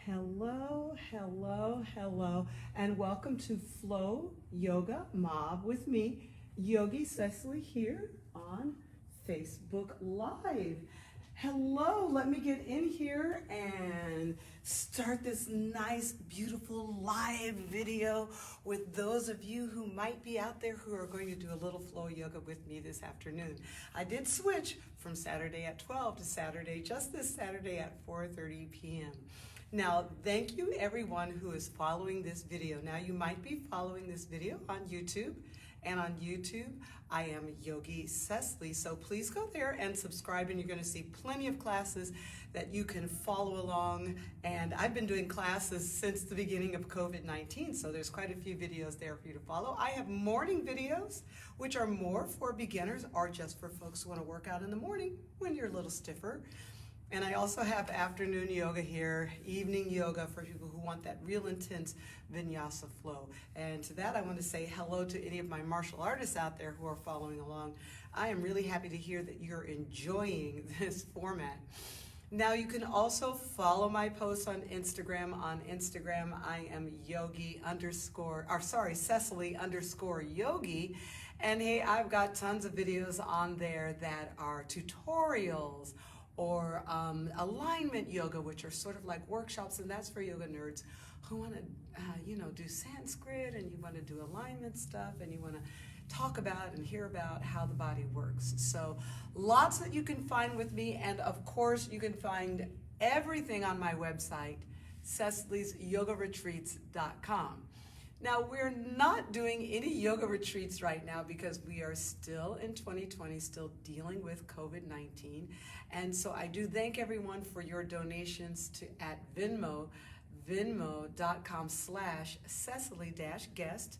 Hello, hello, hello, and welcome to Flow Yoga Mob with me, Yogi Cecily, here on Facebook Live. Hello, let me get in here and start this nice, beautiful live video with those of you who might be out there who are going to do a little flow yoga with me this afternoon. I did switch from Saturday at 12 to Saturday, just this Saturday at 4:30 p.m. Now, thank you everyone who is following this video. Now, you might be following this video on YouTube, and on YouTube, I am Yogi Cecily. So please go there and subscribe, and you're going to see plenty of classes that you can follow along. And I've been doing classes since the beginning of COVID-19, so there's quite a few videos there for you to follow. I have morning videos, which are more for beginners or just for folks who want to work out in the morning when you're a little stiffer. And I also have afternoon yoga here, evening yoga for people who want that real intense Vinyasa flow. And to that, I want to say hello to any of my martial artists out there who are following along. I am really happy to hear that you're enjoying this format. Now, you can also follow my posts on Instagram. On Instagram, I am Cecily_Yogi. And hey, I've got tons of videos on there that are tutorials, or alignment yoga, which are sort of like workshops, and that's for yoga nerds who want to, do Sanskrit, and you want to do alignment stuff, and you want to talk about and hear about how the body works. So lots that you can find with me, and of course you can find everything on my website, Cecily'sYogaRetreats.com. Now, we're not doing any yoga retreats right now because we are still in 2020, still dealing with COVID-19. And so I do thank everyone for your donations at Venmo, venmo.com/Cecily-guest,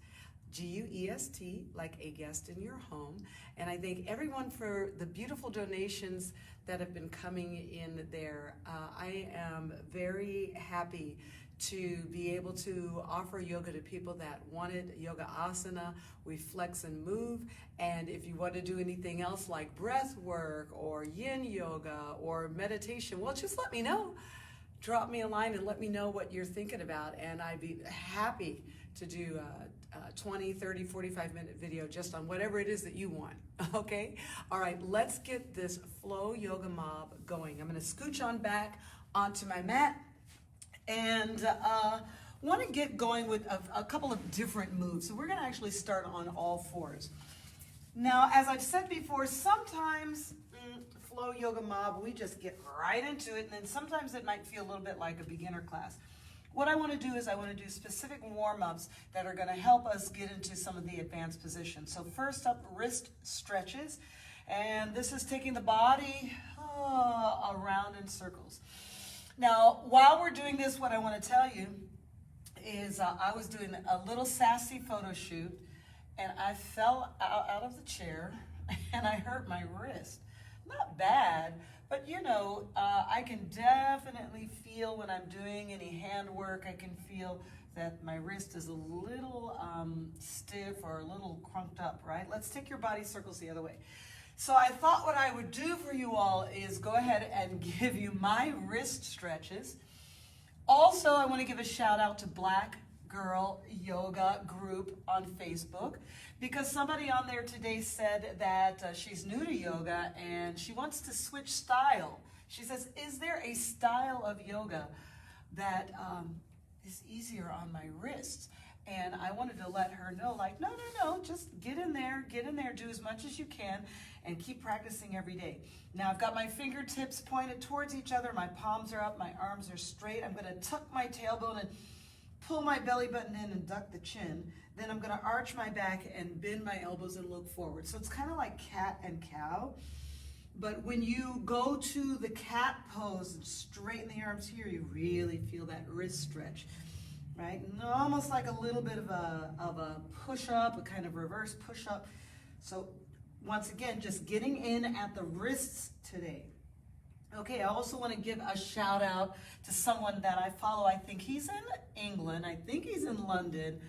G-U-E-S-T, like a guest in your home. And I thank everyone for the beautiful donations that have been coming in there. I am very happy to be able to offer yoga to people that wanted yoga asana. We flex and move. And if you want to do anything else like breath work or yin yoga or meditation, well, just let me know. Drop me a line and let me know what you're thinking about. And I'd be happy to do a 20, 30, 45-minute video just on whatever it is that you want, okay? All right, let's get this flow yoga mob going. I'm going to scooch on back onto my mat and want to get going with a couple of different moves. So we're going to actually start on all fours. Now, as I've said before, sometimes flow yoga mob, we just get right into it, and then sometimes it might feel a little bit like a beginner class. What I want to do is I want to do specific warm-ups that are going to help us get into some of the advanced positions. So first up, wrist stretches, and this is taking the body around in circles. Now, while we're doing this, what I want to tell you is I was doing a little sassy photo shoot, and I fell out of the chair, and I hurt my wrist. Not bad, but I can definitely feel when I'm doing any hand work, I can feel that my wrist is a little stiff or a little crunked up, right? Let's take your body circles the other way. So I thought what I would do for you all is go ahead and give you my wrist stretches. Also, I want to give a shout out to Black Girl Yoga Group on Facebook, because somebody on there today said that she's new to yoga and she wants to switch style. She says, is there a style of yoga that is easier on my wrists? And I wanted to let her know, like, no, just get in there, do as much as you can, and keep practicing every day. Now, I've got my fingertips pointed towards each other, my palms are up, my arms are straight. I'm gonna tuck my tailbone and pull my belly button in and duck the chin. Then I'm gonna arch my back and bend my elbows and look forward. So it's kind of like cat and cow. But when you go to the cat pose and straighten the arms here, you really feel that wrist stretch. Right? And almost like a little bit of a push-up, a kind of reverse push-up. So once again, just getting in at the wrists today. Okay, I also want to give a shout out to someone that I follow. I think he's in England. I think he's in London.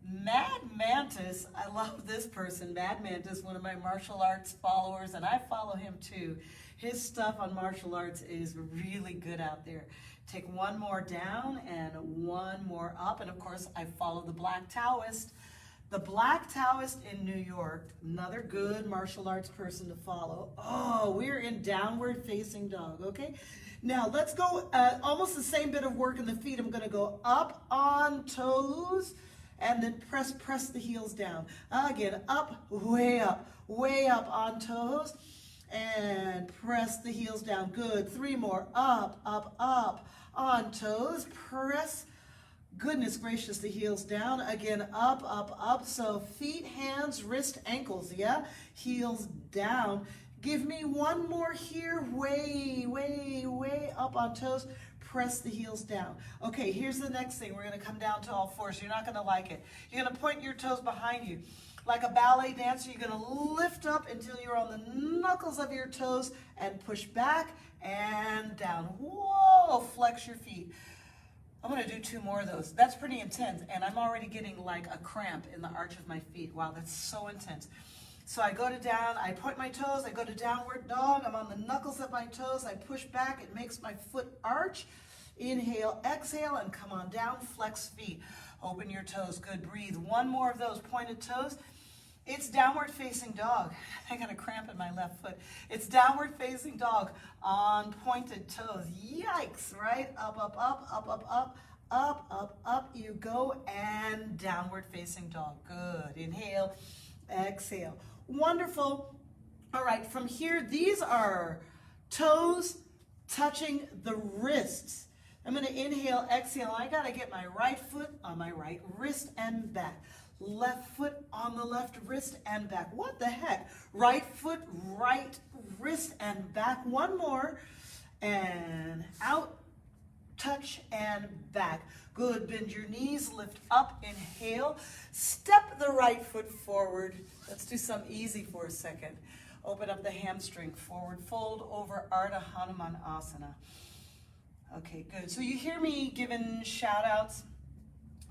Mad Mantis, I love this person. Mad Mantis, one of my martial arts followers, and I follow him too. His stuff on martial arts is really good out there. Take one more down and one more up, and of course I follow the Black Taoist. The Black Taoist in New York, another good martial arts person to follow. Oh, we're in downward facing dog, okay? Now let's go almost the same bit of work in the feet. I'm gonna go up on toes and then press the heels down. Again, up, way up on toes and press the heels down. Good, 3 more, up on toes, press, goodness gracious, the heels down. Again, up. So feet, hands, wrist, ankles, yeah? Heels down. Give me one more here, way up on toes. Press the heels down. Okay, here's the next thing. We're gonna come down to all fours. You're not gonna like it. You're gonna point your toes behind you. Like a ballet dancer, you're gonna lift up until you're on the knuckles of your toes and push back and down. Whoa, flex your feet. I'm gonna do 2 more of those. That's pretty intense, and I'm already getting like a cramp in the arch of my feet. Wow, that's so intense. So I go to down, I point my toes, I go to downward dog, I'm on the knuckles of my toes, I push back, it makes my foot arch. Inhale, exhale, and come on down, flex feet. Open your toes, good, breathe. 1 more of those pointed toes. It's downward facing dog. I got a cramp in my left foot. It's downward facing dog on pointed toes. Yikes, right? Up you go, and downward facing dog. Good, inhale, exhale. Wonderful. All right, from here, these are toes touching the wrists. I'm going to inhale, exhale. I got to get my right foot on my right wrist and back. Left foot on the left wrist and back. What the heck? Right foot, right wrist and back. 1 more. And out, touch, and back. Good. Bend your knees, lift up, inhale. Step the right foot forward. Let's do some easy for a second. Open up the hamstring, forward fold over Ardha Hanumanasana. Okay, good. So you hear me giving shout outs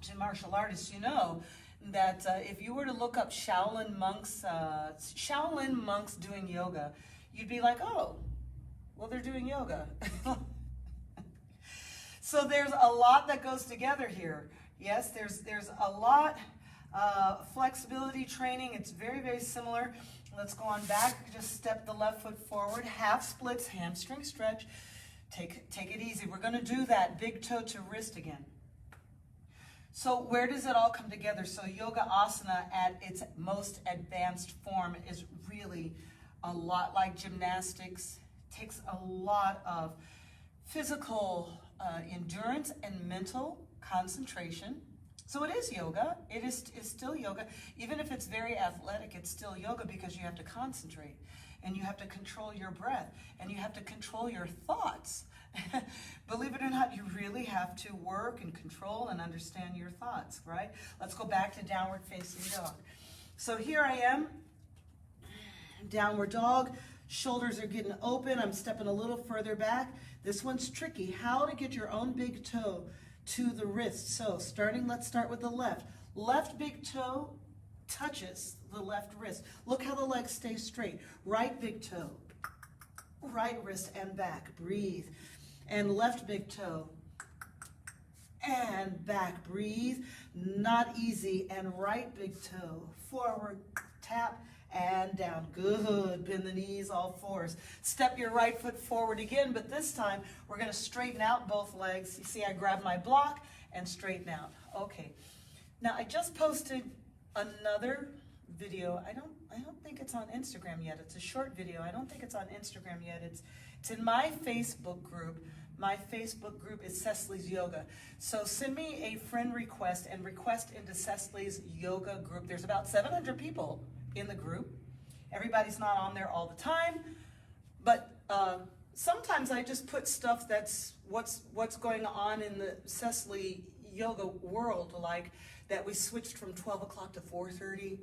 to martial artists. You know that if you were to look up Shaolin monks doing yoga, you'd be like, oh, well, they're doing yoga. So there's a lot that goes together here. Yes, there's a lot. Flexibility training, it's very, very similar. Let's go on back. Just step the left foot forward. Half splits, hamstring stretch. Take it easy. We're going to do that big toe to wrist again. So where does it all come together? So yoga asana at its most advanced form is really a lot like gymnastics. Takes a lot of physical endurance and mental concentration. So it is yoga. It's still yoga. Even if it's very athletic, it's still yoga because you have to concentrate and you have to control your breath and you have to control your thoughts. Believe it or not, you really have to work and control and understand your thoughts, right? Let's go back to downward facing dog. So here I am, downward dog. Shoulders are getting open. I'm stepping a little further back. This one's tricky. How to get your own big toe to the wrist. So let's start with the left. Left big toe touches the left wrist. Look how the legs stay straight. Right big toe, right wrist and back. Breathe. And left big toe and back. Breathe. Not easy. And right big toe, forward, tap, and down. Good. Bend the knees, all fours. Step your right foot forward again, but this time we're going to straighten out both legs. You see, I grab my block and straighten out. Okay. Now, I just posted another video. I don't think it's on Instagram yet. It's a short video. I don't think it's on Instagram yet. It's in my Facebook group. My Facebook group is Cecily's Yoga. So send me a friend request and request into Cecily's Yoga group. There's about 700 people in the group. Everybody's not on there all the time, but sometimes I just put stuff that's what's going on in the Cecily Yoga world, like that we switched from 12 o'clock to 4:30.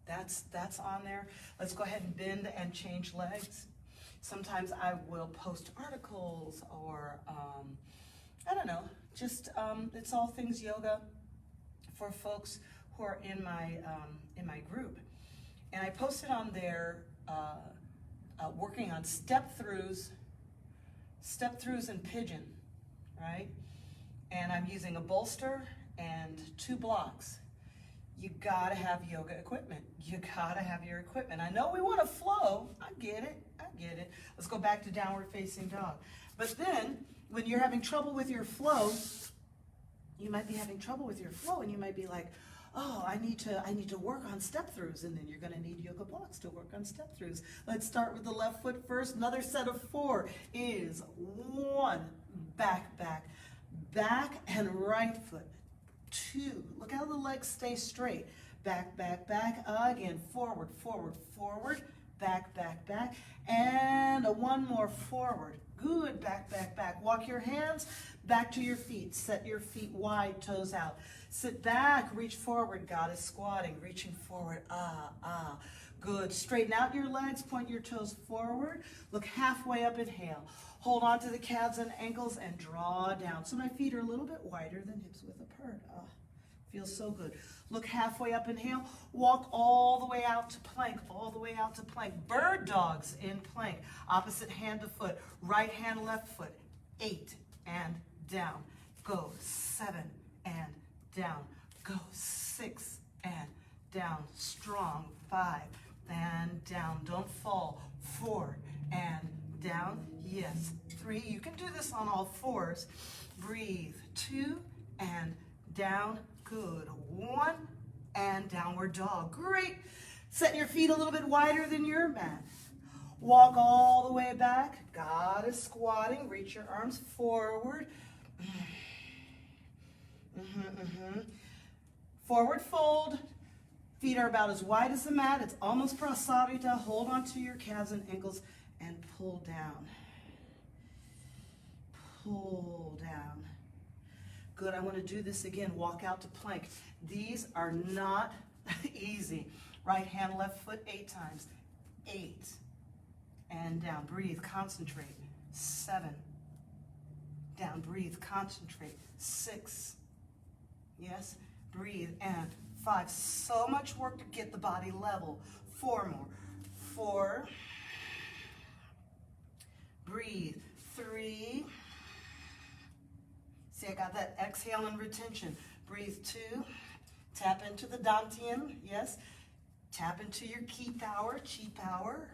That's on there. Let's go ahead and bend and change legs. Sometimes I will post articles or I don't know, just it's all things yoga for folks who are in my group. And I posted on there working on step-throughs and pigeon, right? And I'm using a bolster and 2 blocks. You gotta have yoga equipment. You gotta have your equipment. I know we want to flow. I get it. Let's go back to downward facing dog. But then, when you're having trouble with your flow, you might be having trouble with your flow, and you might be like, oh, I need to work on step-throughs, and then you're gonna need yoga blocks to work on step-throughs. Let's start with the left foot first. Another set of 4 is 1, back, back, back, and right foot. 2, look how the legs stay straight. Back, back, back, again, forward, forward, forward, back, back, back, and 1 more forward. Good, back, back, back. Walk your hands back to your feet. Set your feet wide, toes out. Sit back, reach forward. God is squatting, reaching forward. Good. Straighten out your legs, point your toes forward. Look halfway up, inhale. Hold on to the calves and ankles and draw down. So my feet are a little bit wider than hips width apart. Feels so good. Look halfway up, inhale. Walk all the way out to plank, all the way out to plank. Bird dogs in plank. Opposite hand to foot. Right hand, left foot. 8 and down. Go 7 and down. Go 6 and down. Strong. 5 and down. Don't fall. 4 and down. Yes. 3. You can do this on all 4s. Breathe. 2 and down. Good. 1 and downward dog. Great. Set your feet a little bit wider than your mat. Walk all the way back. God is squatting. Reach your arms forward. Forward fold. Feet are about as wide as the mat. It's almost prasarita. Hold onto your calves and ankles and pull down. Pull down. Good, I want to do this again. Walk out to plank. These are not easy. Right hand, left foot, 8 times. 8 and down. Breathe, concentrate. 7 down. Breathe, concentrate. 6. Yes, breathe. And 5. So much work to get the body level. 4 more. 4. Breathe. 3. See, I got that exhale and retention. Breathe. 2. Tap into the Dantian. Yes. Tap into your ki power, chi power.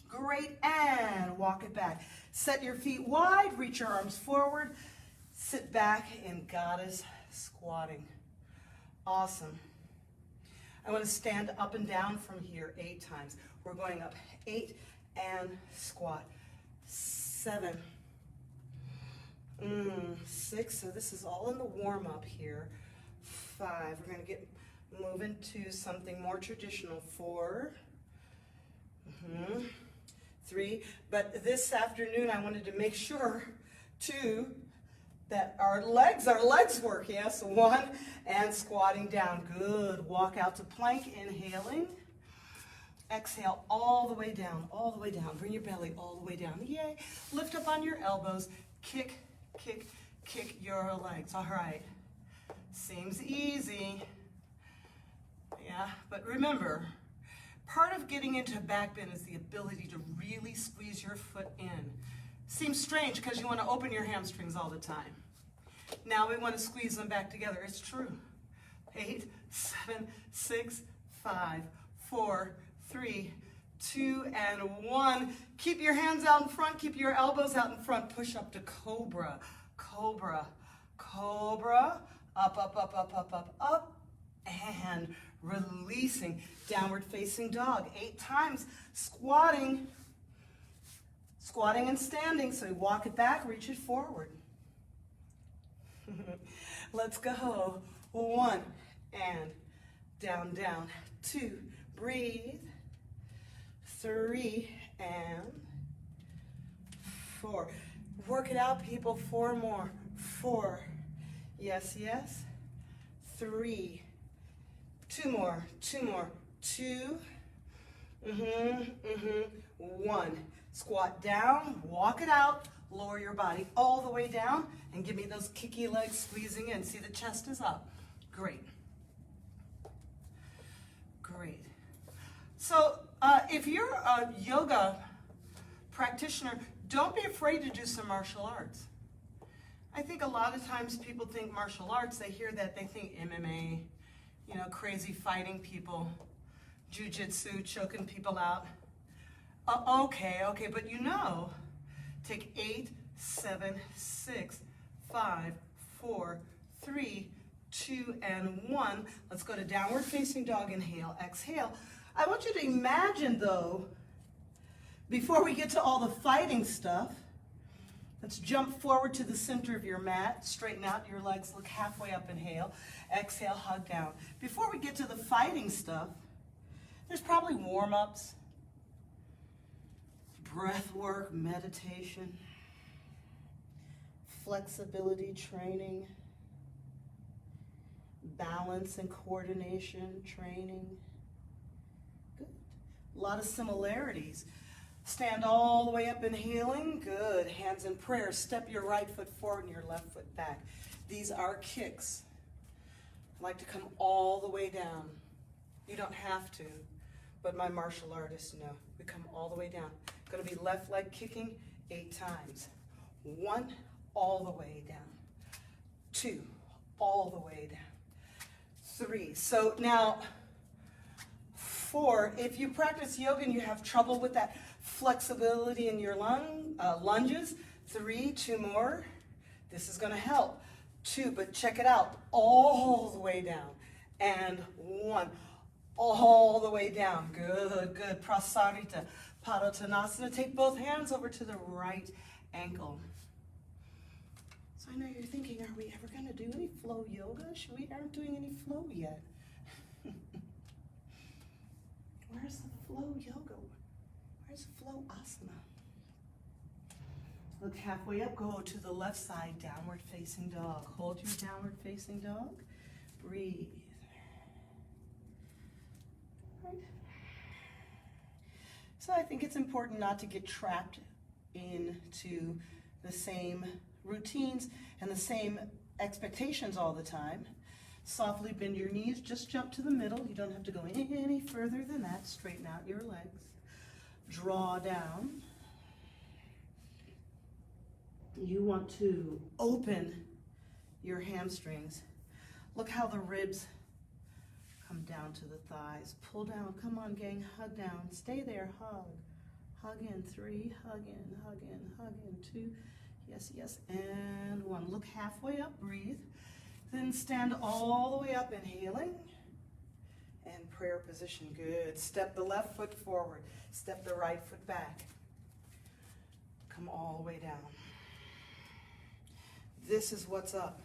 Great. And walk it back. Set your feet wide. Reach your arms forward. Sit back in goddess squatting. Awesome. I want to stand up and down from here 8 times. We're going up 8 and squat. 7. 6, so this is all in the warm-up here. 5, we're going to get moving to something more traditional. 4, 3, but this afternoon I wanted to make sure, too, that our legs work, yes. 1, and squatting down. Good. Walk out to plank, inhaling. Exhale all the way down, all the way down. Bring your belly all the way down. Yay. Lift up on your elbows. Kick, kick, kick your legs. All right. Seems easy. Yeah, but remember, part of getting into back bend is the ability to really squeeze your foot in. Seems strange because you want to open your hamstrings all the time. Now we want to squeeze them back together. It's true. 8, 7, 6, 5, 4, 3, 2, and 1. Keep your hands out in front. Keep your elbows out in front. Push up to cobra, cobra, cobra. Up, up, up, up, up, up, up. And releasing. Downward facing dog. 8 times. Squatting. Squatting and standing. So you walk it back, reach it forward. Let's go. 1 and down, down. 2, breathe. 3 and 4. Work it out, people. 4 more. 4. Yes, yes. 3. 2 more. 2 more. 2. 1. Squat down. Walk it out. Lower your body all the way down and give me those kicky legs squeezing in. See, the chest is up. Great. So if you're a yoga practitioner, don't be afraid to do some martial arts. I think a lot of times people think martial arts, they hear that, they think MMA, you know, crazy fighting people, jiu-jitsu, choking people out. Okay, but you know, take 8, 7, 6, 5, 4, 3, 2, and 1. Let's go to downward facing dog. Inhale, exhale. I want you to imagine, though, before we get to all the fighting stuff, let's jump forward to the center of your mat, straighten out your legs, look halfway up, inhale, exhale, hug down. Before we get to the fighting stuff, there's probably warm-ups, breath work, meditation, flexibility training, balance and coordination training. Good. A lot of similarities. Stand all the way up, inhaling. Good. Hands in prayer. Step your right foot forward and your left foot back. These are kicks. I like to come all the way down. You don't have to, but my martial artists know. We come all the way down. Going to be left leg kicking 8 times. 1, all the way down. 2, all the way down. 3. So now, 4, if you practice yoga and you have trouble with that flexibility in your lunges, 3, 2 more. This is going to help. 2, but check it out, all the way down. And 1, all the way down. Good, good. Prasarita, Padottanasana. Take both hands over to the right ankle. So I know you're thinking, are we ever going to do any flow yoga? We aren't doing any flow yet. Where's the flow yoga? Where's flow asana? Look halfway up, go to the left side, downward facing dog. Hold your downward facing dog. Breathe. Right. So I think it's important not to get trapped into the same routines and the same expectations all the time. Softly bend your knees, just jump to the middle. You don't have to go any further than that. Straighten out your legs. Draw down. You want to open your hamstrings. Look how the ribs come down to the thighs. Pull down. Come on, gang. Hug down. Stay there. Hug. Hug in. 3. Hug in. Hug in. Hug in. 2. Yes, yes. And 1. Look halfway up. Breathe. Then stand all the way up, inhaling. And prayer position. Good. Step the left foot forward. Step the right foot back. Come all the way down. This is what's up.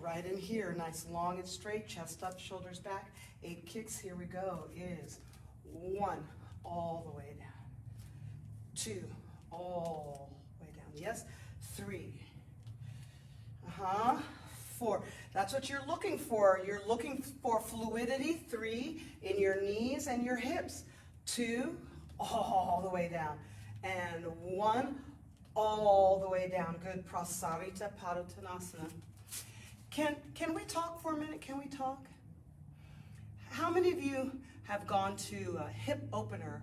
Right in here, nice long and straight, chest up, shoulders back. 8 kicks, here we go, is 1, all the way down. 2, all the way down. Yes, 3. 4. That's what you're looking for. You're looking for fluidity. 3, in your knees and your hips. 2, all the way down. And 1, all the way down. Good. Prasarita Padottanasana. Can we talk for a minute? Can we talk? How many of you have gone to a hip opener?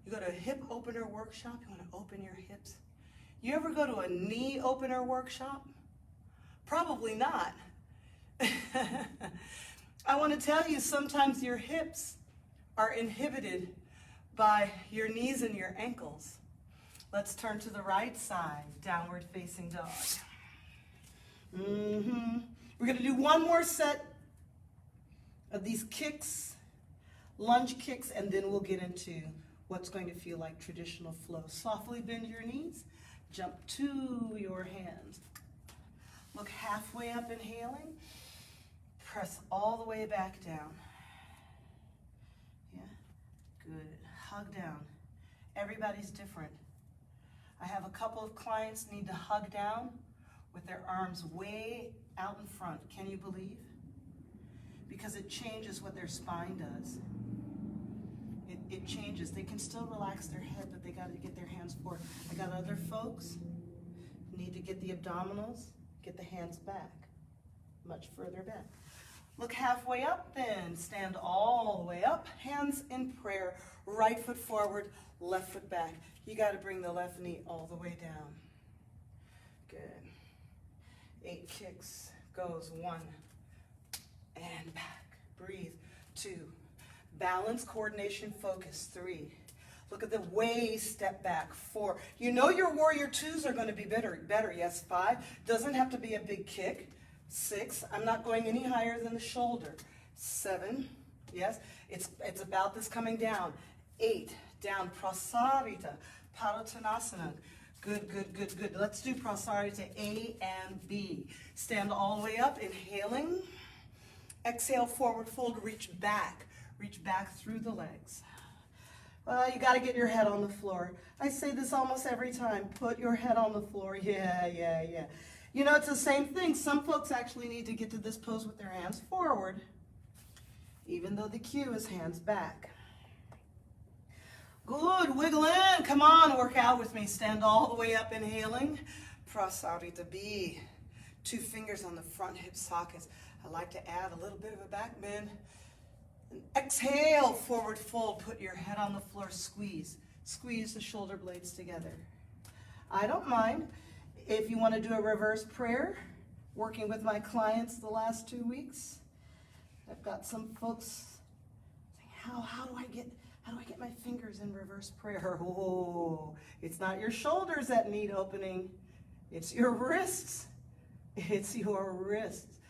You go to a hip opener workshop, you want to open your hips. You ever go to a knee opener workshop? Probably not. I want to tell you, sometimes your hips are inhibited by your knees and your ankles. Let's turn to the right side, downward facing dog. We're going to do one more set of these kicks, lunge kicks, and then we'll get into what's going to feel like traditional flow. Softly bend your knees, jump to your hands. Look halfway up, inhaling. Press all the way back down. Yeah, good. Hug down. Everybody's different. I have a couple of clients need to hug down with their arms way out in front. Can you believe? Because it changes what their spine does. It changes. They can still relax their head, but they got to get their hands forward. I got other folks who need to get the abdominals, get the hands back, much further back. Look halfway up then. Stand all the way up. Hands in prayer. Right foot forward, left foot back. You got to bring the left knee all the way down. Good. 8 kicks. Goes 1 and back. Breathe. 2. Balance, coordination, focus. 3. Look at the way, step back. 4. You know your warrior 2s are going to be better. Yes, 5. Doesn't have to be a big kick. 6. I'm not going any higher than the shoulder. 7. Yes, it's about this coming down. 8. Down. Prasarita. Padottanasana. Good, good, good, good. Let's do Prasarita A and B. Stand all the way up, inhaling. Exhale, forward fold, reach back. Reach back through the legs. You got to get your head on the floor. I say this almost every time. Put your head on the floor. Yeah, yeah, yeah. You know, it's the same thing. Some folks actually need to get to this pose with their hands forward, even though the cue is hands back. Good, wiggle in. Come on, work out with me. Stand all the way up, inhaling. Prasarita B. 2 fingers on the front hip sockets. I like to add a little bit of a back bend. And exhale, forward fold. Put your head on the floor, squeeze. Squeeze the shoulder blades together. I don't mind if you want to do a reverse prayer. Working with my clients the last 2 weeks, I've got some folks saying, how do I get my fingers in reverse prayer? Oh, it's not your shoulders that need opening. It's your wrists. It's your wrists.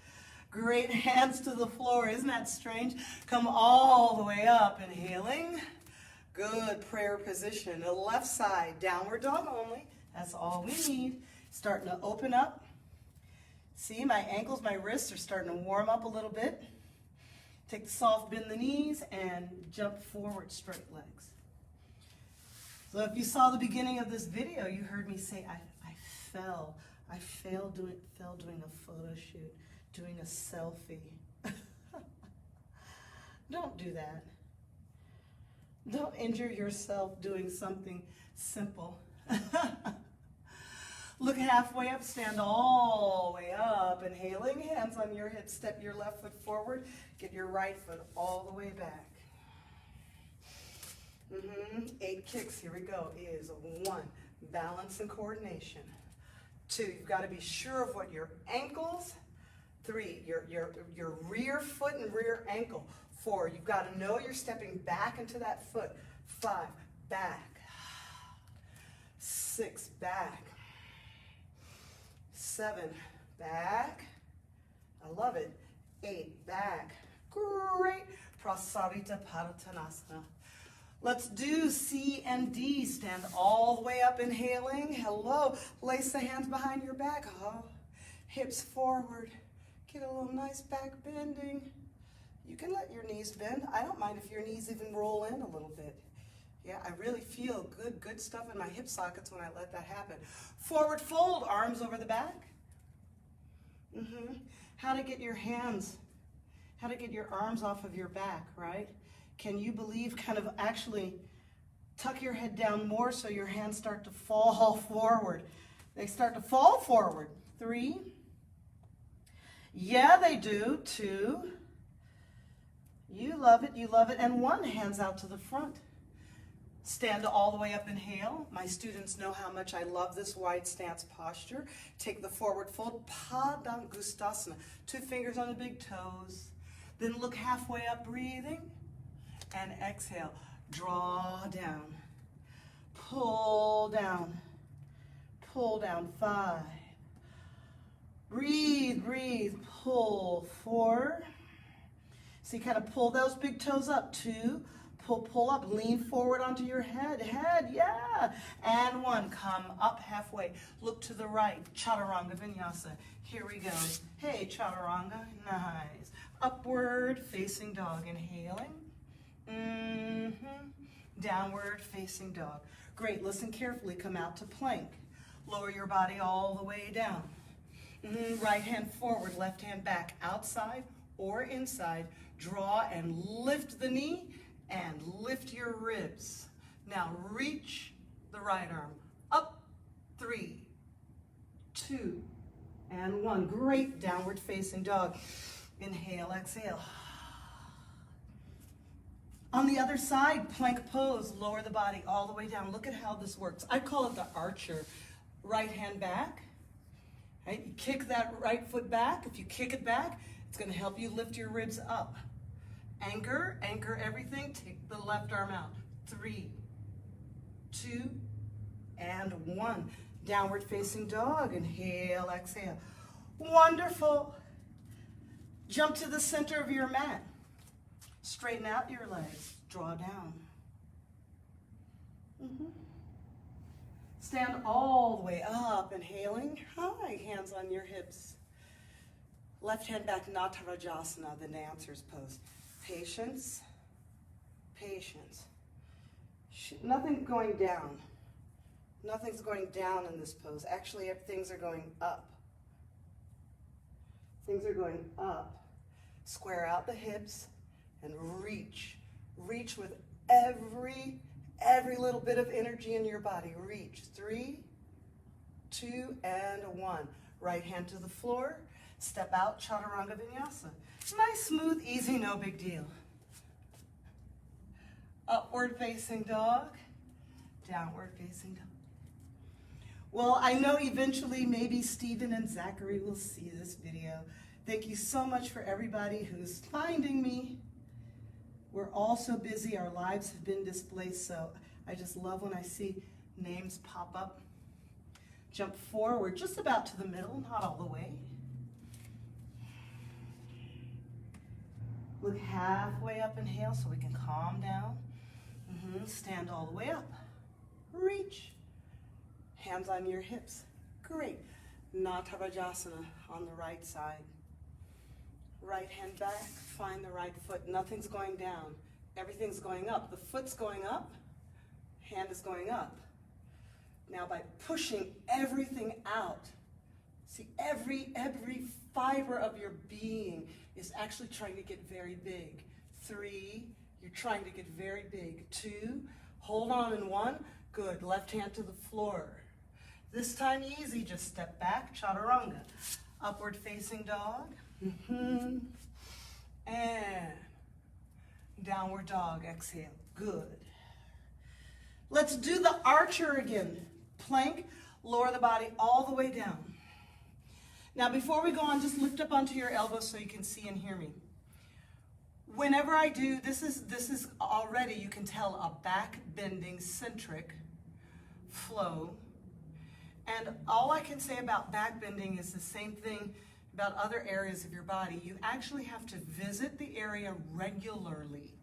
Great, hands to the floor. Isn't that strange? Come all the way up, inhaling. Good, prayer position. The left side, downward dog only. That's all we need. Starting to open up. See, my ankles, my wrists are starting to warm up a little bit. Take the soft, bend the knees, and jump forward, straight legs. So if you saw the beginning of this video, you heard me say, I fell doing a photo shoot, doing a selfie. Don't do that. Don't injure yourself doing something simple. Look halfway up, stand all the way up, inhaling, hands on your hips, step your left foot forward, get your right foot all the way back. 8 kicks, here we go, is 1, balance and coordination. 2, you've got to be sure of what your ankles. 3, your rear foot and rear ankle. 4, you've got to know you're stepping back into that foot. 5, back. 6, back. 7, back. I love it. 8, back. Great. Prasarita Padottanasana. Let's do C and D. Stand all the way up, inhaling. Hello. Lace the hands behind your back. Hips forward. Get a little nice back bending. You can let your knees bend. I don't mind if your knees even roll in a little bit. Yeah, I really feel good stuff in my hip sockets when I let that happen. Forward fold, arms over the back. How to get your arms off of your back, right? Can you believe, kind of actually tuck your head down more so your hands start to fall forward. They start to fall forward. 3. Yeah, they do. 2. You love it, you love it. And 1, hands out to the front. Stand all the way up, inhale. My students know how much I love this wide stance posture. Take the forward fold, Padangustasana. 2 fingers on the big toes. Then look halfway up, breathing. And exhale, draw down. Pull down. Pull down, 5. Breathe, breathe, pull, 4. So you kind of pull those big toes up, 2. Pull up, lean forward onto your head, yeah. And 1, come up halfway. Look to the right, Chaturanga Vinyasa. Here we go. Hey, Chaturanga, nice. Upward facing dog, inhaling. Downward facing dog. Great, listen carefully, come out to plank. Lower your body all the way down. Right hand forward, left hand back, outside or inside. Draw and lift the knee and lift your ribs. Now reach the right arm up. 3, 2, and 1. Great, downward facing dog. Inhale, exhale. On the other side, plank pose, lower the body all the way down. Look at how this works. I call it the archer. Right hand back. Right? You kick that right foot back. If you kick it back, it's going to help you lift your ribs up. Anchor, anchor everything. Take the left arm out. 3, 2, and 1. Downward facing dog. Inhale, exhale. Wonderful. Jump to the center of your mat. Straighten out your legs. Draw down. Stand all the way up, inhaling. High, hands on your hips. Left hand back, Natarajasana, the dancer's pose. Patience, patience. Nothing going down. Nothing's going down in this pose. Actually, things are going up. Things are going up. Square out the hips and reach. Reach with every little bit of energy in your body. Reach. 3, 2, and 1. Right hand to the floor. Step out, Chaturanga Vinyasa. Nice, smooth, easy, no big deal. Upward facing dog. Downward facing dog. Well, I know eventually maybe Stephen and Zachary will see this video. Thank you so much for everybody who's finding me. We're all so busy, our lives have been displaced, so I just love when I see names pop up. Jump forward, just about to the middle, not all the way. Look halfway up, inhale, so we can calm down. Stand all the way up. Reach. Hands on your hips. Great. Natarajasana on the right side. Right hand back, find the right foot. Nothing's going down. Everything's going up. The foot's going up, hand is going up. Now by pushing everything out, see every fiber of your being is actually trying to get very big. 3, you're trying to get very big. 2, hold on in 1. Good, left hand to the floor. This time easy, just step back, Chaturanga. Upward facing dog. And downward dog, exhale. Good. Let's do the archer again. Plank, lower the body all the way down. Now before we go on, just lift up onto your elbows so you can see and hear me. Whenever I do, this is already, you can tell, a back bending centric flow. And all I can say about back bending is the same thing about other areas of your body. You actually have to visit the area regularly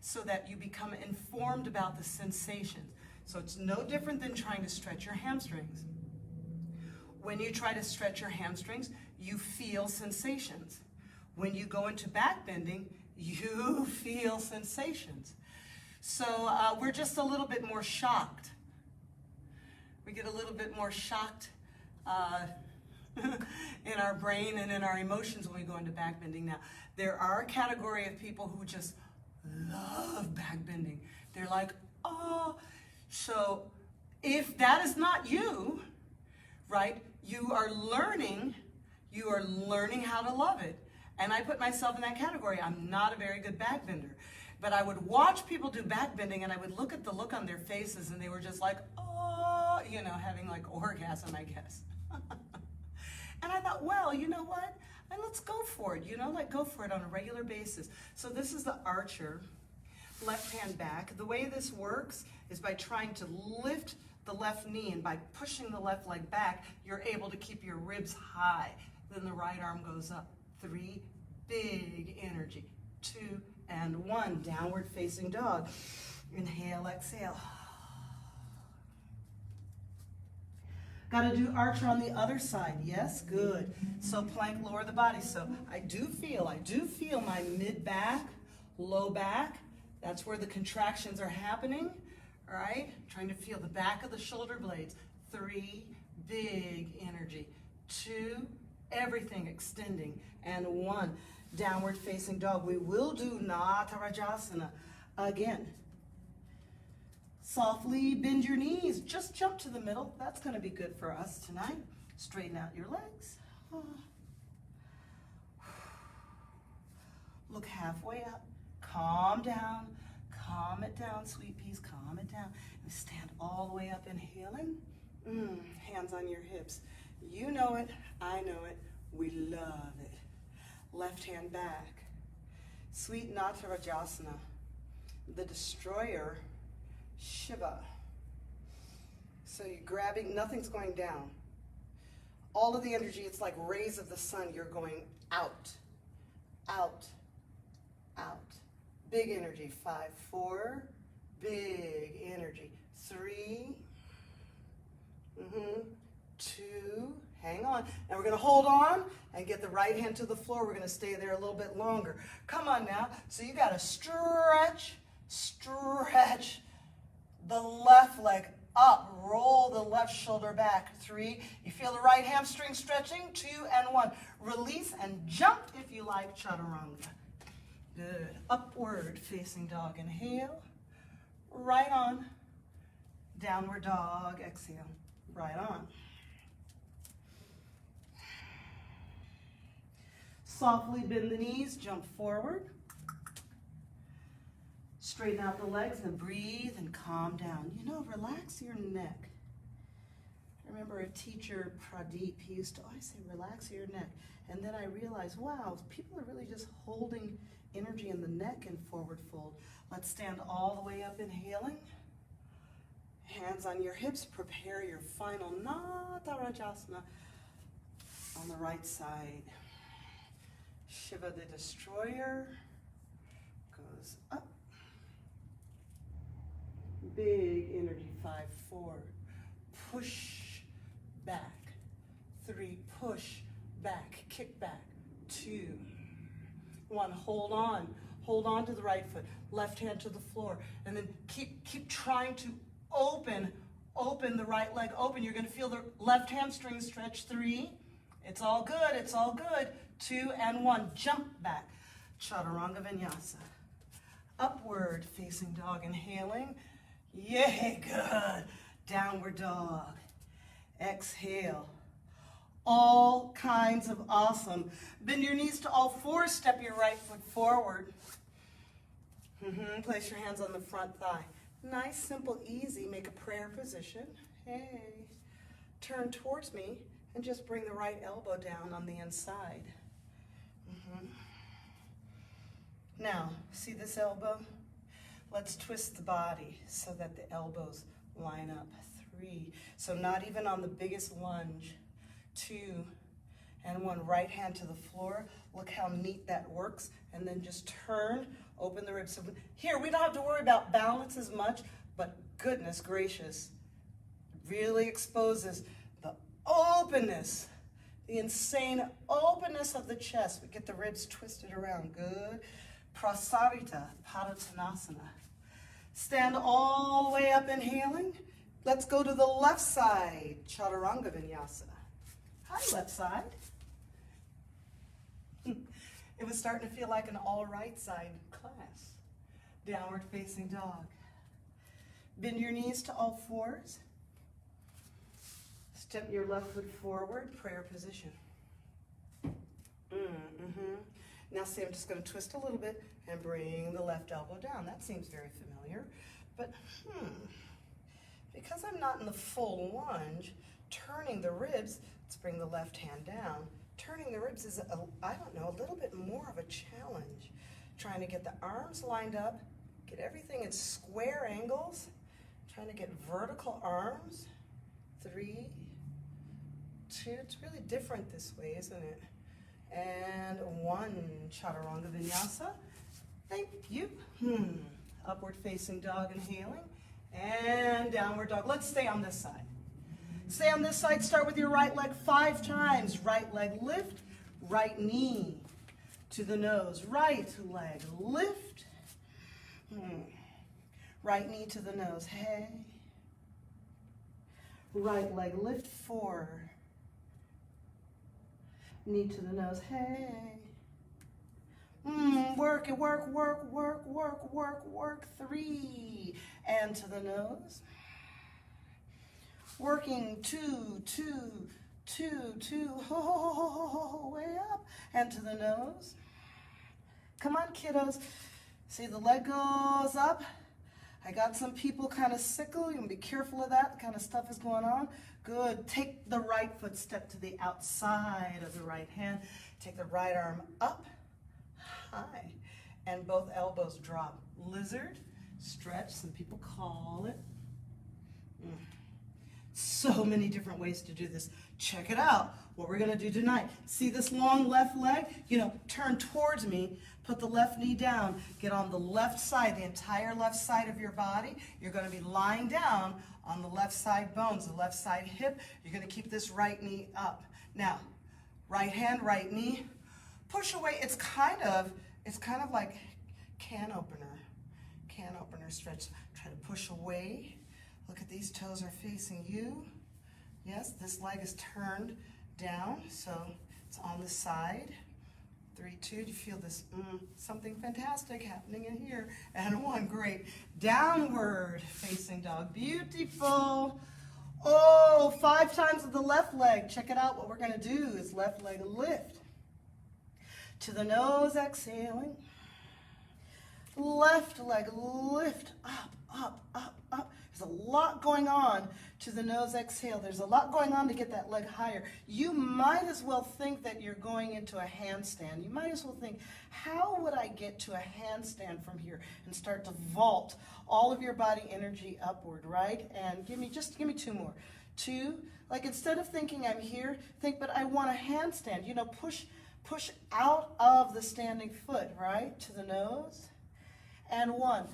so that you become informed about the sensations. So it's no different than trying to stretch your hamstrings. When you try to stretch your hamstrings, you feel sensations. When you go into back bending, you feel sensations. So we're just a little bit more shocked. We get a little bit more shocked in our brain and in our emotions when we go into back bending. Now, there are a category of people who just love back bending. They're like, oh. So if that is not you, right, you are learning how to love it. And I put myself in that category. I'm not a very good back bender. But I would watch people do back bending and I would look at the look on their faces and they were just like, oh, you know, having like orgasm, I guess. And I thought, well, you know what? And let's go for it, you know, like go for it on a regular basis. So this is the archer, left hand back. The way this works is by trying to lift the left knee, and by pushing the left leg back, you're able to keep your ribs high. Then the right arm goes up. 3, big energy. 2, and 1, downward facing dog. Inhale, exhale. Got to do archer on the other side. Yes, good. So plank, lower the body. So I do feel my mid back, low back. That's where the contractions are happening. All right, trying to feel the back of the shoulder blades. 3, big energy. 2, everything extending. And 1, downward facing dog. We will do Natarajasana again. Softly bend your knees. Just jump to the middle. That's going to be good for us tonight. Straighten out your legs. Look halfway up. Calm down. Calm it down, sweet peas. Calm it down. And stand all the way up, inhaling. Hands on your hips. You know it. I know it. We love it. Left hand back. Sweet Natarajasana. The destroyer, Shiva. So you're grabbing, nothing's going down. All of the energy, it's like rays of the sun. You're going out, out, out. Big energy. 5, 4. Big energy. 3. 2. Hang on. Now we're going to hold on and get the right hand to the floor. We're going to stay there a little bit longer. Come on now. So you got to stretch, stretch the left leg up. Roll the left shoulder back. 3. You feel the right hamstring stretching. 2 and 1. Release and jump if you like Chaturanga. Good. Upward facing dog. Inhale. Right on. Downward dog. Exhale. Right on. Softly bend the knees. Jump forward. Straighten out the legs and breathe and calm down. You know, relax your neck. I remember a teacher, Pradeep, he used to always say, relax your neck. And then I realized, wow, people are really just holding energy in the neck and forward fold. Let's stand all the way up, inhaling. Hands on your hips. Prepare your final Natarajasana on the right side. Shiva the destroyer goes up. Big energy. 5, 4. Push back. 3. Push back. Kick back. 2. 1. Hold on. Hold on to the right foot. Left hand to the floor. And then keep trying to open the right leg open. You're going to feel the left hamstring stretch. 3. It's all good. It's all good. 2 and 1. Jump back. Chaturanga Vinyasa. Upward facing dog. Inhaling. Yay, good. Downward dog. Exhale. All kinds of awesome. Bend your knees to all fours. Step your right foot forward. Place your hands on the front thigh. Nice, simple, easy. Make a prayer position. Hey. Turn towards me and just bring the right elbow down on the inside. Now, see this elbow? Let's twist the body so that the elbows line up. 3. So not even on the biggest lunge. 2 and 1. Right hand to the floor. Look how neat that works. And then just turn, open the ribs. So here, we don't have to worry about balance as much, but goodness gracious, really exposes the openness, the insane openness of the chest. We get the ribs twisted around. Good. Prasarita, Padottanasana. Stand all the way up, inhaling. Let's go to the left side, Chaturanga Vinyasa. Hi, left side. It was starting to feel like an all right side class. Downward facing dog. Bend your knees to all fours. Step your left foot forward, prayer position. Now see, I'm just going to twist a little bit and bring the left elbow down. That seems very familiar, but because I'm not in the full lunge, turning the ribs, let's bring the left hand down. Turning the ribs is, I don't know, a little bit more of a challenge. Trying to get the arms lined up, get everything in square angles, trying to get vertical arms. 3, 2, it's really different this way, isn't it? And 1, Chaturanga Vinyasa. Thank you. Upward facing dog, inhaling. And downward dog. Let's stay on this side. Stay on this side. Start with your right leg 5 times. Right leg lift. Right knee to the nose. Right leg lift. Right knee to the nose. Hey. Right leg lift. 4. Knee to the nose. Hey. Work it. Work, work, work, work, work, work. 3. And to the nose. Working 2, 2, 2, 2, way up, and to the nose. Come on, kiddos. See, the leg goes up. I got some people kind of sickle. You can be careful of that. Kind of stuff is going on. Good. Take the right foot, step to the outside of the right hand. Take the right arm up, high, and both elbows drop. Lizard, stretch. Some people call it. So many different ways to do this. Check it out. What we're going to do tonight. See this long left leg? Turn towards me. Put the left knee down. Get on the left side, the entire left side of your body. You're going to be lying down on the left side bones, the left side hip. You're going to keep this right knee up. Now, right hand, right knee. Push away. It's kind of like can opener stretch. Try to push away. Look at these toes are facing you. Yes, this leg is turned down, so it's on the side. 3, 2, do you feel this? Something fantastic happening in here. And 1, great. Downward facing dog, beautiful. Oh, 5 times with the left leg. Check it out, what we're gonna do is left leg lift. To the nose, exhaling. Left leg lift, up, up, up, up. There's a lot going on to the nose, exhale. There's a lot going on to get that leg higher. You might as well think that you're going into a handstand. You might as well think, how would I get to a handstand from here and start to vault all of your body energy upward, right? And give me 2 more. 2, like instead of thinking I'm here, think, but I want a handstand. Push out of the standing foot, right? To the nose. And 1.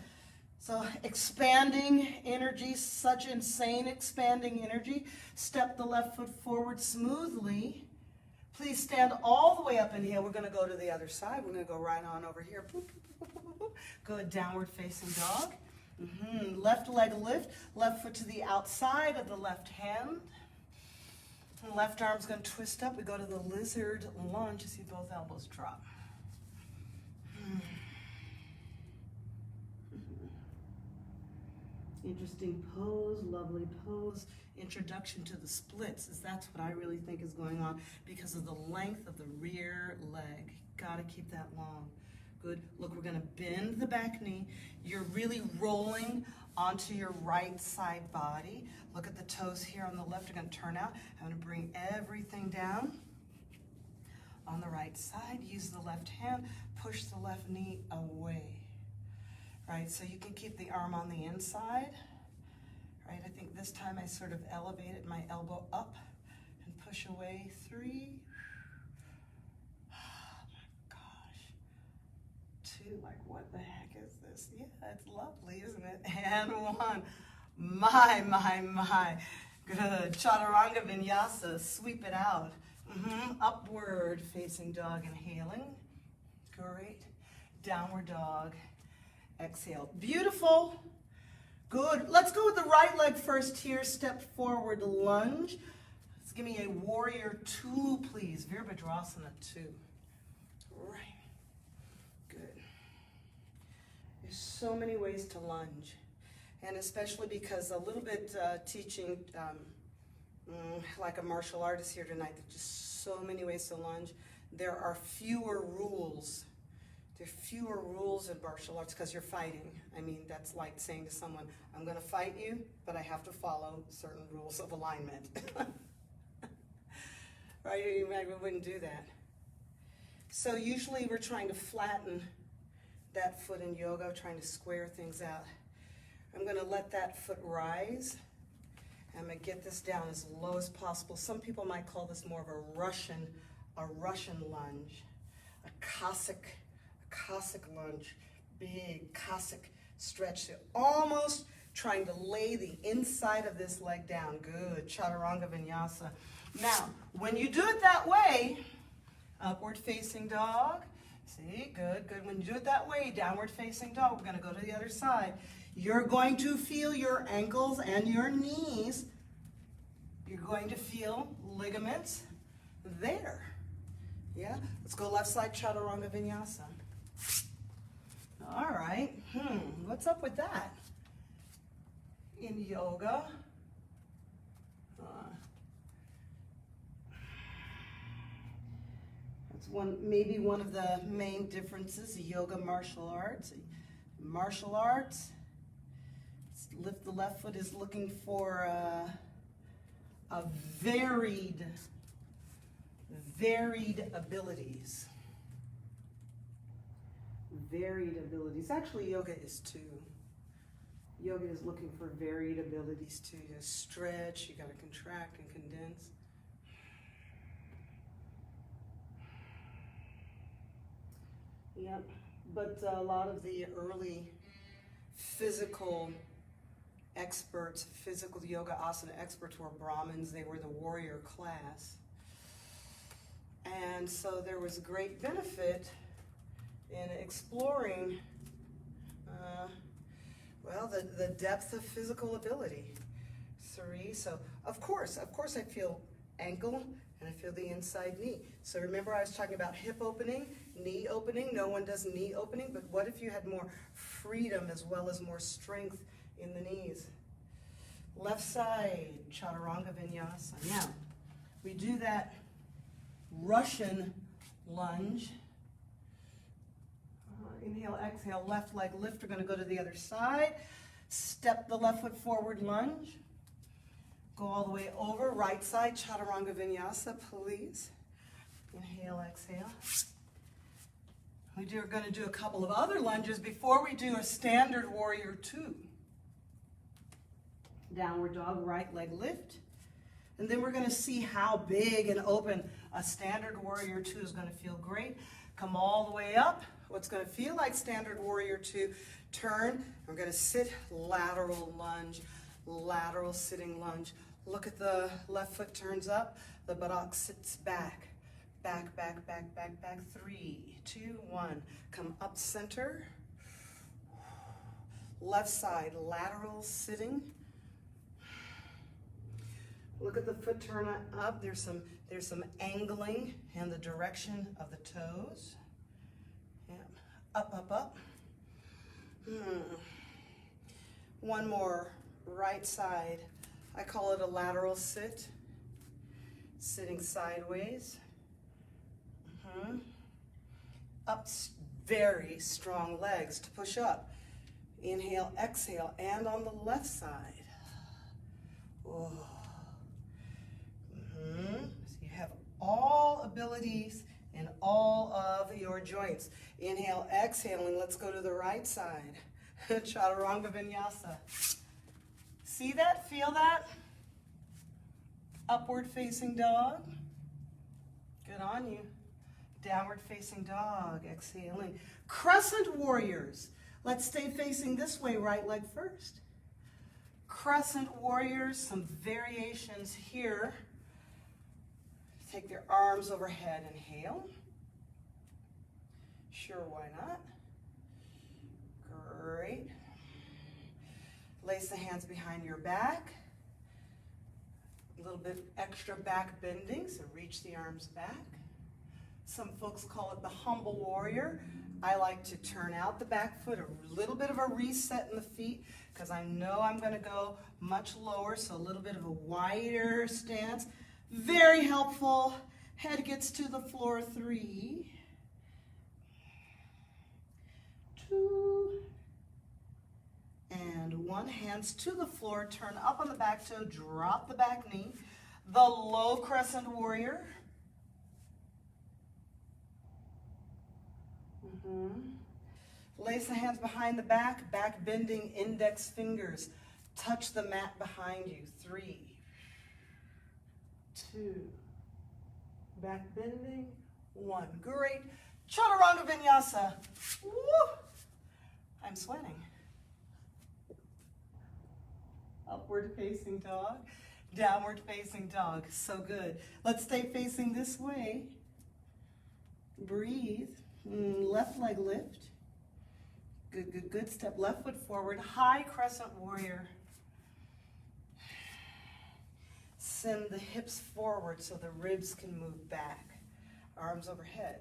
So expanding energy, such insane expanding energy. Step the left foot forward smoothly. Please stand all the way up. Inhale. We're going to go to the other side. We're going to go right on over here. Boop, boop, boop, boop, boop. Good. Downward facing dog. Left leg lift. Left foot to the outside of the left hand. And left arm's going to twist up. We go to the lizard lunge. You see both elbows drop. Interesting pose, lovely pose. Introduction to the splits, that's what I really think is going on because of the length of the rear leg. Gotta keep that long. Good. Look, we're gonna bend the back knee. You're really rolling onto your right side body. Look at the toes here on the left are gonna turn out. I'm gonna bring everything down on the right side. Use the left hand, push the left knee away. Right, so you can keep the arm on the inside. Right, I think this time I sort of elevated my elbow up and push away. 3. Oh my gosh. 2, like what the heck is this? Yeah, it's lovely, isn't it? And 1. My. Good. Chaturanga Vinyasa, sweep it out. Upward facing dog, inhaling. Great. Downward dog. Exhale. Beautiful. Good. Let's go with the right leg first here. Step forward, lunge. Let's give me a warrior 2, please. Virabhadrasana 2. Right. Good. There's so many ways to lunge. And especially because a little bit teaching like a martial artist here tonight, there's just so many ways to lunge. There are fewer rules. There are fewer rules in martial arts because you're fighting. I mean, that's like saying to someone, I'm going to fight you, but I have to follow certain rules of alignment. Right? You wouldn't do that. So usually we're trying to flatten that foot in yoga, trying to square things out. I'm going to let that foot rise. I'm going to get this down as low as possible. Some people might call this more of a Russian lunge, a Cossack lunge, big Cossack stretch. So almost trying to lay the inside of this leg down. Good. Chaturanga Vinyasa. Now, when you do it that way, upward facing dog. See, good. When you do it that way, downward facing dog. We're going to go to the other side. You're going to feel your ankles and your knees. You're going to feel ligaments there. Yeah? Let's go left side, Chaturanga Vinyasa. All right. What's up with that? In yoga, It's maybe one of the main differences, yoga, martial arts. Martial arts, lift the left foot is looking for a varied abilities. Varied abilities. Actually, yoga is too. Yoga is looking for varied abilities too. You stretch, you got to contract and condense. Yep, but a lot of the early physical experts, physical yoga asana experts were Brahmins. They were the warrior class. And so there was great benefit in exploring, the depth of physical ability. So of course I feel ankle and I feel the inside knee. So remember I was talking about hip opening, knee opening. No one does knee opening, but what if you had more freedom as well as more strength in the knees? Left side, Chaturanga Vinyasa. Now, we do that Russian lunge. Inhale, exhale, left leg lift. We're going to go to the other side. Step the left foot forward, lunge. Go all the way over, right side, Chaturanga Vinyasa, please. Inhale, exhale. We're going to do a couple of other lunges before we do a standard warrior 2. Downward dog, right leg lift. And then we're going to see how big and open a standard warrior 2 is going to feel. Great. Come all the way up. What's going to feel like standard warrior 2. Turn. We're going to sit, lateral lunge, lateral sitting lunge. Look at the left foot turns up. The buttock sits back. Back, back, back, back, back. 3, 2, 1. Come up center. Left side, lateral sitting. Look at the foot turn up. There's some angling in the direction of the toes. Yeah. Up, up, up. One more, right side. I call it a lateral sit. Sitting sideways. Up, very strong legs to push up. Inhale, exhale, and on the left side. Oh. So you have all abilities in all of your joints. Inhale, exhaling. Let's go to the right side. Chaturanga Vinyasa. See that? Feel that? Upward facing dog. Good on you. Downward facing dog. Exhaling. Crescent Warriors. Let's stay facing this way, right leg first. Crescent Warriors, some variations here. Take their arms overhead, inhale. Sure, why not? Great. Lace the hands behind your back. A little bit extra back bending, so reach the arms back. Some folks call it the humble warrior. I like to turn out the back foot, a little bit of a reset in the feet, because I know I'm going to go much lower, so a little bit of a wider stance. Very helpful. Head gets to the floor. 3, 2, and 1. Hands to the floor. Turn up on the back toe. Drop the back knee. The Low Crescent Warrior. Lace the hands behind the back. Back bending, index fingers. Touch the mat behind you. 3, 2, back bending, 1. Great. Chaturanga Vinyasa. Woo! I'm sweating. Upward facing dog, downward facing dog. So good. Let's stay facing this way. Breathe. Left leg lift. Good, good, good. Step left foot forward. High Crescent Warrior. Send the hips forward so the ribs can move back. Arms overhead.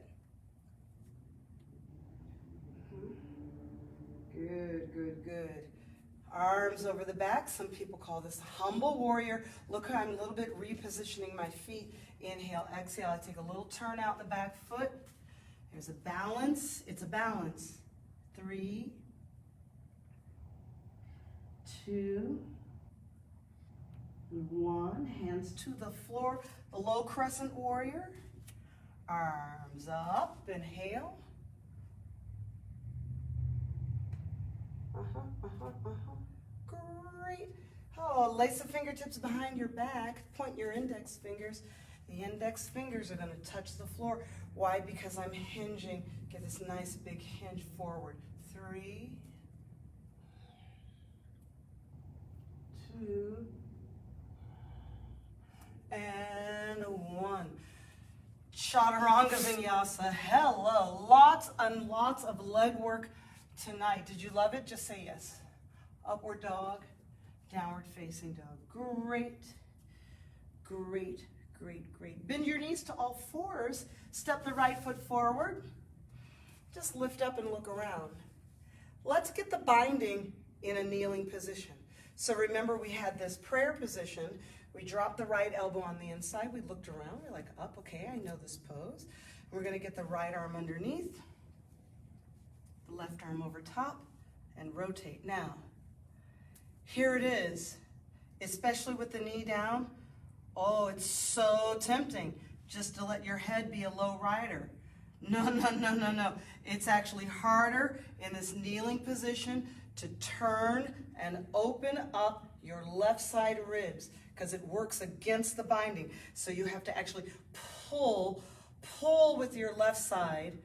Good, good, good. Arms over the back. Some people call this humble warrior. Look how I'm a little bit repositioning my feet. Inhale, exhale. I take a little turn out the back foot. There's a balance. It's a balance. 3, 2, 1. Hands to the floor. The low crescent warrior. Arms up. Inhale. Great. Oh, lace the fingertips behind your back. Point your index fingers. The index fingers are going to touch the floor. Why? Because I'm hinging. Get this nice big hinge forward. 3, 2, and 1. Chaturanga Vinyasa. Hello. Lots and lots of leg work tonight. Did you love it? Just say yes. Upward dog, downward facing dog. Great, great, great, great. Bend your knees to all fours. Step the right foot forward. Just lift up and look around. Let's get the binding in a kneeling position. So remember, we had this prayer position. We dropped the right elbow on the inside. We looked around. We're like, up, okay, I know this pose. We're going to get the right arm underneath, the left arm over top, and rotate. Now, here it is, especially with the knee down. Oh, it's so tempting just to let your head be a low rider. No, no, no, no, no. It's actually harder in this kneeling position to turn and open up your left side ribs because it works against the binding. So you have to actually pull with your left side.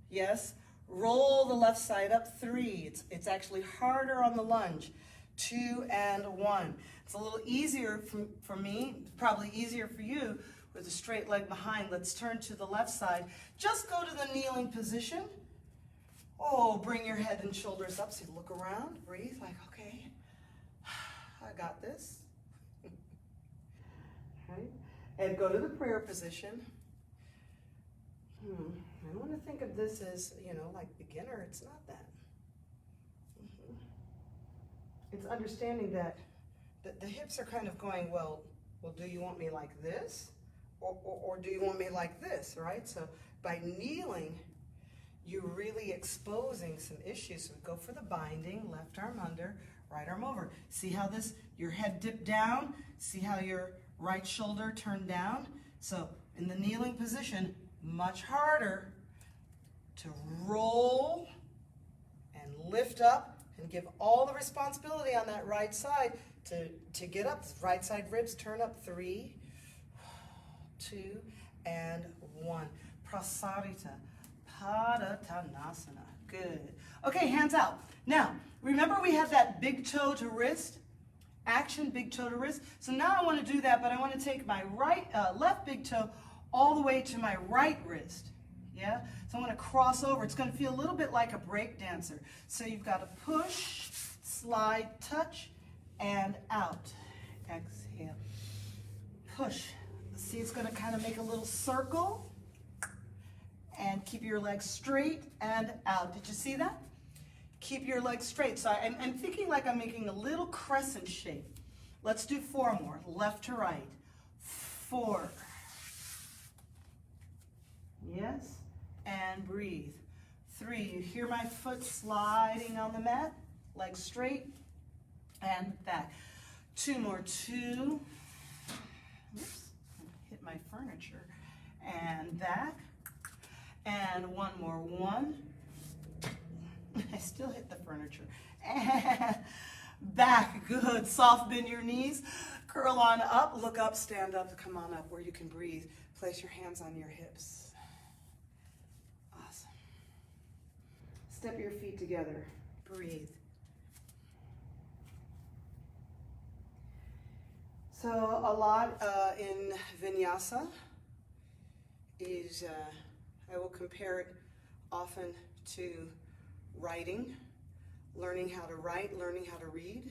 Yes, roll the left side up. 3. It's actually harder on the lunge. 2 and 1. It's a little easier for me, probably easier for you with a straight leg behind. Let's turn to the left side. Just go to the kneeling position. Oh, bring your head and shoulders up. So you look around, breathe, like, okay, I got this. Right? And go to the prayer position. I want to think of this as, like beginner. It's not that. It's understanding that the hips are kind of going, well, do you want me like this? Or do you want me like this, right? So by kneeling, you're really exposing some issues. So go for the binding, left arm under, right arm over. See how your head dipped down? See how your right shoulder turned down? So in the kneeling position, much harder to roll and lift up and give all the responsibility on that right side to get up. Right side ribs turn up. 3, 2, and 1. Prasarita. Padottanasana. Good. Okay, hands out. Now, remember we had that big toe to wrist? Action, big toe to wrist. So now I want to do that, but I want to take my left big toe all the way to my right wrist. Yeah? So I'm going to cross over. It's going to feel a little bit like a break dancer. So you've got to push, slide, touch, and out. Exhale. Push. See, it's going to kind of make a little circle. And keep your legs straight and out. Did you see that? Keep your legs straight. So I'm thinking like I'm making a little crescent shape. Let's do 4 more. Left to right. 4. Yes. And breathe. 3. You hear my foot sliding on the mat. Legs straight and back. 2 more. 2. Oops. Hit my furniture. And back. And 1 more. 1. I still hit the furniture. And back. Good. Soft bend your knees. Curl on up. Look up. Stand up. Come on up where you can breathe. Place your hands on your hips. Awesome. Step your feet together. Breathe. So a lot in Vinyasa is, I will compare it often to writing, learning how to write, learning how to read.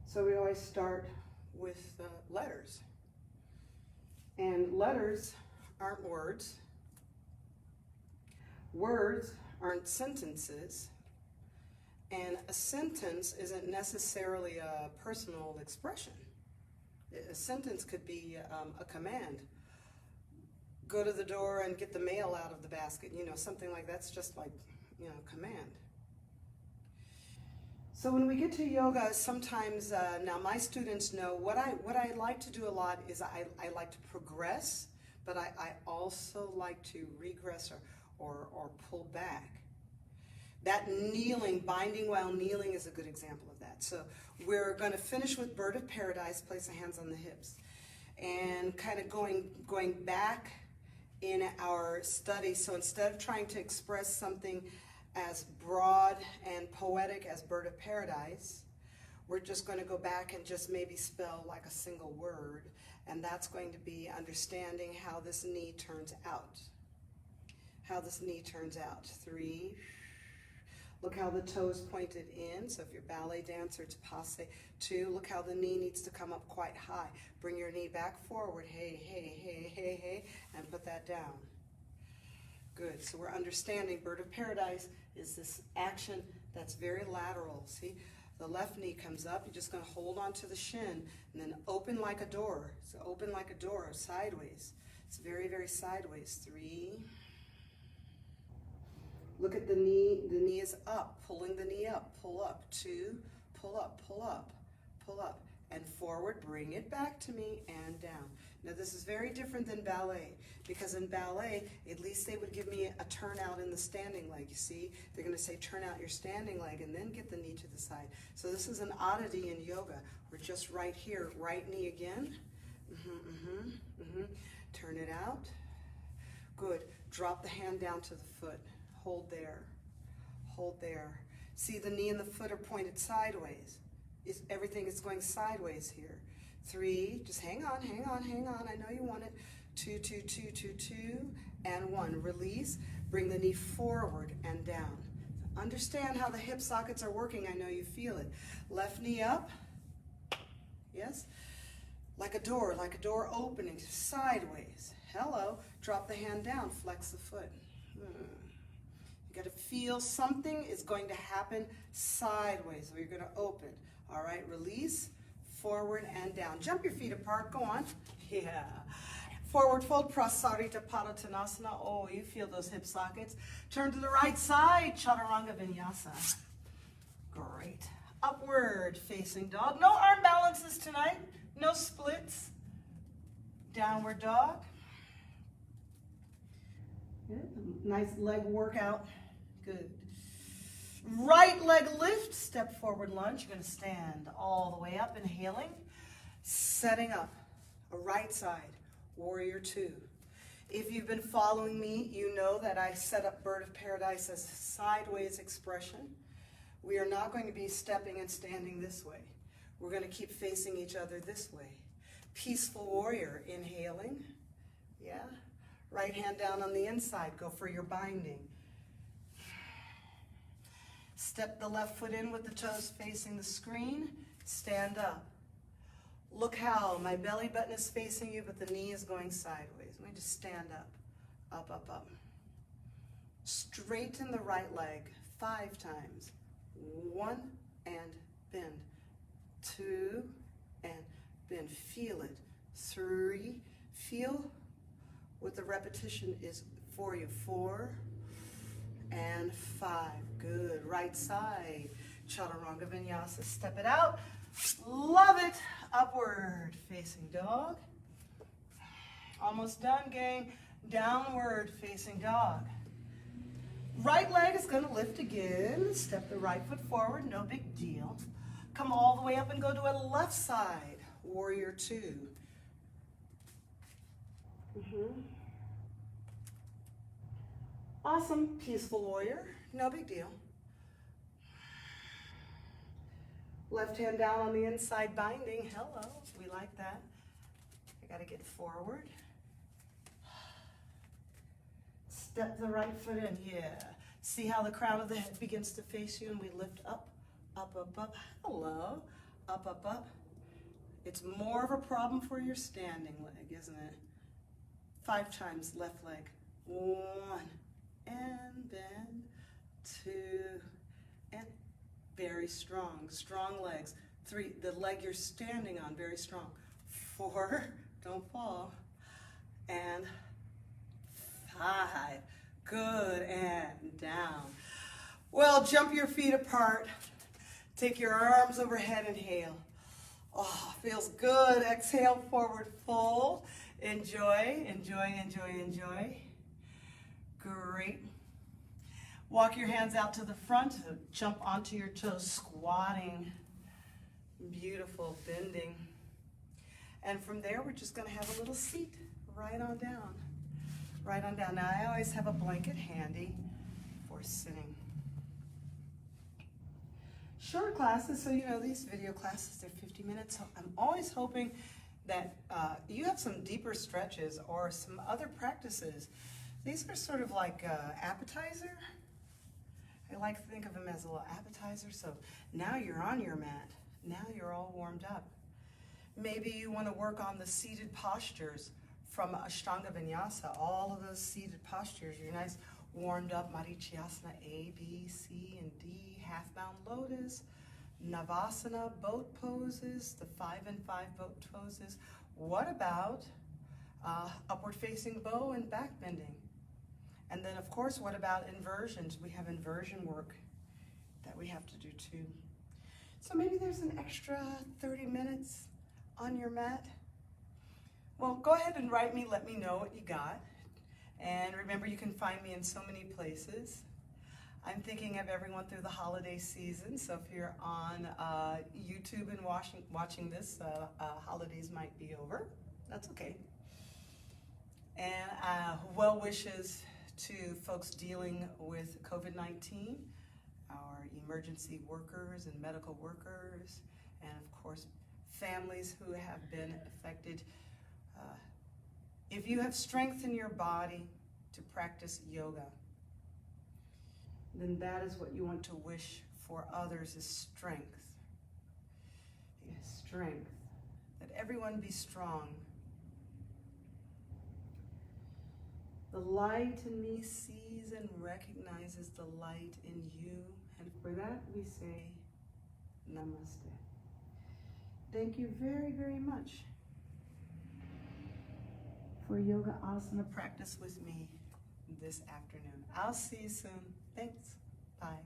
So we always start with letters. And letters aren't words. Words aren't sentences. And a sentence isn't necessarily a personal expression. A sentence could be a command. Go to the door and get the mail out of the basket, something like that's just like, command. So when we get to yoga, sometimes, now my students know, what I like to do a lot is I like to progress, but I also like to regress or pull back. That kneeling, binding while kneeling is a good example of that. So we're going to finish with Bird of Paradise, place the hands on the hips. And kind of going back in our study. So instead of trying to express something as broad and poetic as Bird of Paradise, we're just going to go back and just maybe spell like a single word. And that's going to be understanding how this knee turns out. How this knee turns out. 3. Look how the toes pointed in. So if you're ballet dancer, it's passe. 2, look how the knee needs to come up quite high. Bring your knee back forward. Hey, hey, hey, hey, hey. And put that down. Good. So we're understanding Bird of Paradise is this action that's very lateral. See? The left knee comes up. You're just going to hold on to the shin and then open like a door. So open like a door, sideways. It's very, very sideways. 3. Look at the knee. The knee is up, pulling the knee up. Pull up. 2, pull up, pull up, pull up. And forward, bring it back to me, and down. Now this is very different than ballet, because in ballet, at least they would give me a turnout in the standing leg, you see? They're going to say, turn out your standing leg, and then get the knee to the side. So this is an oddity in yoga. We're just right here, right knee again. Turn it out. Good. Drop the hand down to the foot. Hold there. Hold there. See, the knee and the foot are pointed sideways. Everything is going sideways here. 3, just hang on, hang on, hang on. I know you want it. 2, 2, 2, 2, 2, and 1. Release. Bring the knee forward and down. Understand how the hip sockets are working. I know you feel it. Left knee up. Yes? Like a door opening sideways. Hello. Drop the hand down. Flex the foot. You got to feel something is going to happen sideways. So you're going to open. All right, release, forward and down. Jump your feet apart. Go on. Yeah. Forward fold, Prasarita Padottanasana. Oh, you feel those hip sockets. Turn to the right side, Chaturanga Vinyasa. Great. Upward facing dog. No arm balances tonight. No splits. Downward dog. Nice leg workout. Good. Right leg lift, step forward lunge. You're going to stand all the way up, inhaling. Setting up, a right side, warrior 2. If you've been following me, you know that I set up Bird of Paradise as a sideways expression. We are not going to be stepping and standing this way. We're going to keep facing each other this way. Peaceful warrior, inhaling. Yeah. Right hand down on the inside, go for your binding. Step the left foot in with the toes facing the screen, stand up. Look how my belly button is facing you, but the knee is going sideways. Let me just stand up, up, up, up. Straighten the right leg 5 times. 1 and bend. 2 and bend. Feel it. 3, feel what the repetition is for you. 4 and 5. Good. Right side. Chaturanga Vinyasa. Step it out. Love it. Upward facing dog. Almost done, gang. Downward facing dog. Right leg is going to lift again. Step the right foot forward. No big deal. Come all the way up and go to a left side. Warrior 2. Awesome. Peaceful warrior. No big deal. Left hand down on the inside binding. Hello. We like that. I got to get forward. Step the right foot in. Yeah. See how the crown of the head begins to face you and we lift up, up, up, up. Hello. Up, up, up. It's more of a problem for your standing leg, isn't it? 5 times left leg. 1 and bend. 2 and very strong. Strong legs. 3, the leg you're standing on, very strong. 4, don't fall. And 5, good, and down. Well, jump your feet apart. Take your arms overhead, inhale. Oh, feels good. Exhale, forward fold. Enjoy, enjoy, enjoy, enjoy. Great. Walk your hands out to the front. Jump onto your toes, squatting. Beautiful, bending. And from there, we're just going to have a little seat right on down. Right on down. Now, I always have a blanket handy for sitting. Short classes, so you know these video classes, they're 50 minutes. So I'm always hoping that you have some deeper stretches or some other practices. These are sort of like appetizer. I like to think of them as a little appetizer. So now you're on your mat. Now you're all warmed up. Maybe you want to work on the seated postures from Chaturanga Vinyasa. All of those seated postures, you're nice warmed up. Modification A, B, C, and D. Half-bound lotus. Navasana, boat poses. The 5 and 5 boat poses. What about upward facing bow and back bending? And then, of course, what about inversions? We have inversion work that we have to do too. So maybe there's an extra 30 minutes on your mat. Well, go ahead and write me, let me know what you got. And remember, you can find me in so many places. I'm thinking of everyone through the holiday season, so if you're on YouTube and watching this, holidays might be over. That's okay. And well wishes to folks dealing with COVID-19, our emergency workers and medical workers, and of course, families who have been affected. If you have strength in your body to practice yoga, then that is what you want to wish for others, is strength. Yes, strength. That everyone be strong. The light in me sees and recognizes the light in you. And for that we say, Namaste. Thank you very, very much for yoga asana practice with me this afternoon. I'll see you soon. Thanks. Bye.